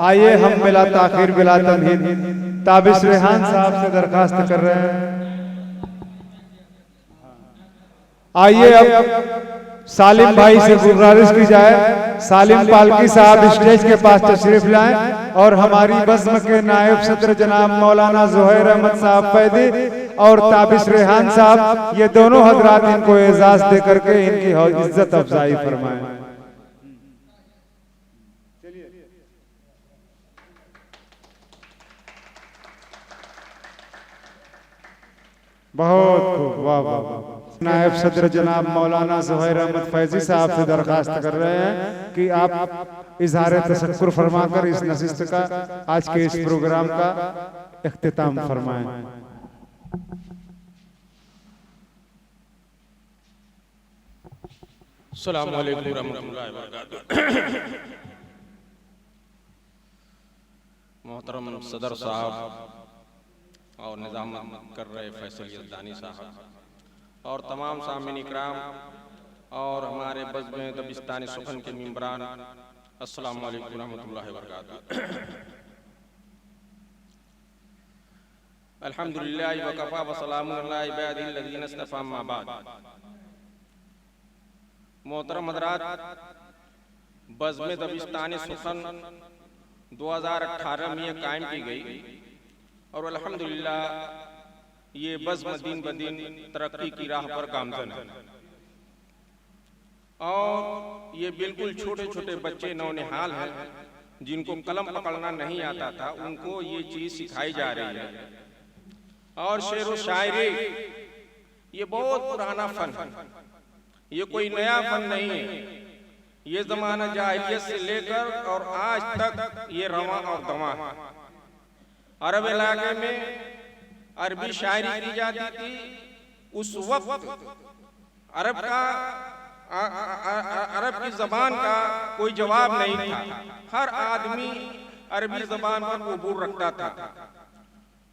आइए हम बिला ताखिर बिला तमहीद ताबिश रेहान साहब से दरखास्त कर रहे हैं। आइए अब सालिम भाई से गुजारिश की जाए, सालिम पालकी साहब स्टेज के पास तशरीफ लाएं और हमारी बज़्म के नायब सदर जनाब मौलाना ज़ुहैर अहमद साहब फैदी और ताबिश रेहान साहब, ये दोनों हजरात इनको एजाज दे करके इनकी इज्जत अफजाई फरमाएं। बहुत खूब, वाह वाह वाह। नायब सदर जनाब मौलाना ज़ुहैर अहमद फैजी साहब से दरखास्त कर रहे हैं कि आप इजहार तशक्कुर फरमाकर इस नशिस्त का, आज के इस प्रोग्राम का इख्तिताम फरमाएं। अस्सलामु अलैकुम रहमतुल्लाहि व बरकातुहू। मोहतरम सदर साहब और निज़ामत कर रहे फैसल यज़दानी साहब और तमाम सामीन इकराम और हमारे बज़्म दबिस्तानी सुखन के मेंबरान, अस्सलामु अलैकुम रहमतुल्लाहि व बरकातुहू। अल्हम्दुलिल्लाह व कफ़ा व सलामुन अला इबादिल लज़ीना इस्तफ़ा अम्मा बाद। मोहतरम हज़रात, बज़्म दबिस्तानी सुखन 2018 में ये कायम की गई और अल्हम्दुलिल्लाह ये बज़्म दिन ब दिन तरक्की की राह पर गामज़न है। और ये बिल्कुल छोटे छोटे बच्चे नौनिहाल हैं जिनको कलम पकड़ना नहीं आता था, उनको ये चीज़ सिखाई जा रही है। और शेर व शायरी ये बहुत पुराना फन है, ये कोई नया फन नहीं है। ये ज़माना जाहिलियत से लेकर और आज तक ये रवा और दवा है। अरब इलाके में अरबी शायरी की जाती थी। उस वक्त अरब की जबान का कोई जवाब नहीं था। हर आदमी अरबी जबान पर कबूल रखता था।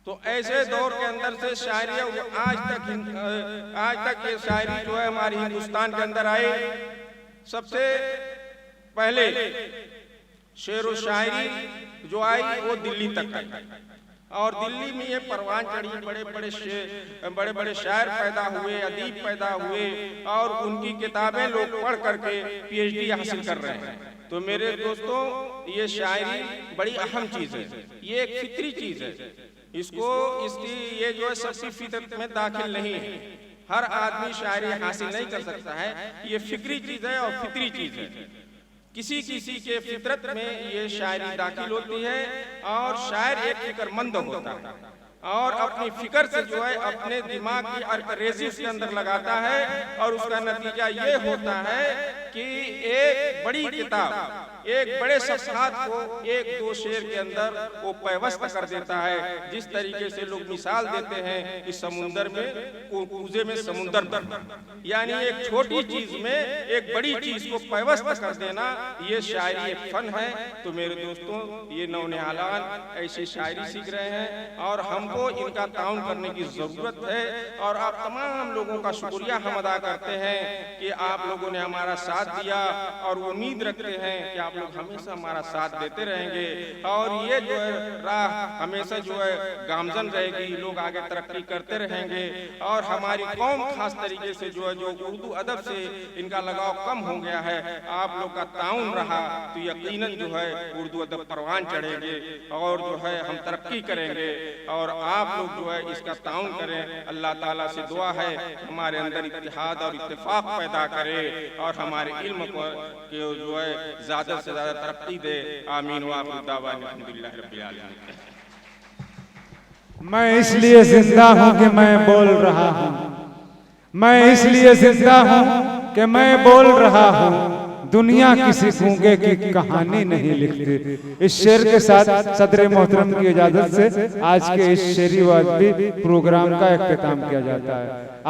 तो ऐसे दौर के अंदर से शायरी आज तक ये शायरी जो है हमारी हिंदुस्तान के अंदर आई। सबसे पहले शेर व शायरी जो आई वो दिल्ली तक आई और दिल्ली में ये परवान चढ़ी। बड़े बड़े शायर पैदा हुए, अदीब पैदा हुए और उनकी किताबें लोग पढ़ करके PhD हासिल कर रहे हैं। तो मेरे दोस्तों, ये शायरी बड़ी अहम चीज़ है, ये एक फितरी चीज़ है। इसकी ये जो है सबकी फितरत में दाखिल नहीं है। हर आदमी शायरी हासिल नहीं कर सकता है। ये फिक्री चीज़ है और फितरी चीज़ है। किसी किसी के फितरत में ये शायरी दाखिल होती है और शायर एक फिक्रमंद होता है और अपनी फिक्र से जो है अपने दिमाग की अरकरेज़ी उसके अंदर लगाता है और उसका नतीजा ये होता है कि एक बड़ी किताब, एक बड़े सफ़हात को एक दो शेर के अंदर वो पैवस्त कर देता है। जिस तरीके से लोग मिसाल देते हैं कि समुंदर में कूजे में समुंदर बना, यानी एक छोटी चीज में एक बड़ी चीज को पैवस्त कर देना, ये शायरी एक फन है। तो मेरे दोस्तों, ये नौनिहालान ऐसी शायरी सीख रहे हैं और हमको इनका ताउन करने की जरूरत है। और आप तमाम लोगों का शुक्रिया हम अदा करते हैं कि आप लोगों ने हमारा साथ दिया और उम्मीद रखते हैं कि आप लोग हमेशा हमारा साथ देते रहेंगे और ये जो है राह हमेशा जो है गामजन रहेगी, लोग आगे तरक्की करते रहेंगे और हमारी कौम खास तरीके से जो है जो उर्दू अदब से इनका लगाव कम हो गया है, आप लोग का ताउन रहा तो यकीनन जो है उर्दू अदब परवान चढ़ेंगे और जो है हम तरक्की करेंगे। और आप लोग जो है इसका ताउन करें। अल्लाह ताला से दुआ है हमारे अंदर इत्तेहाद और इत्तेफाक पैदा करे और हमारे इल्म को जो है ज़्यादा से ज़्यादा तरक्की दे। आमीन व आखिर दावाना अल्हम्दुलिल्लाह रब्बिल आलमीन। मैं इसलिए जिंदा हूँ कि मैं बोल रहा हूँ, मैं इसलिए जिंदा हूँ कि मैं बोल रहा हूँ। दुनिया किसी गूंगे की कहानी नहीं लिखती। इस शेर के साथ सदर मोहतरम की इजाजत से आज के इस शेरी व अदबी प्रोग्राम का इख्तिताम किया जाता है।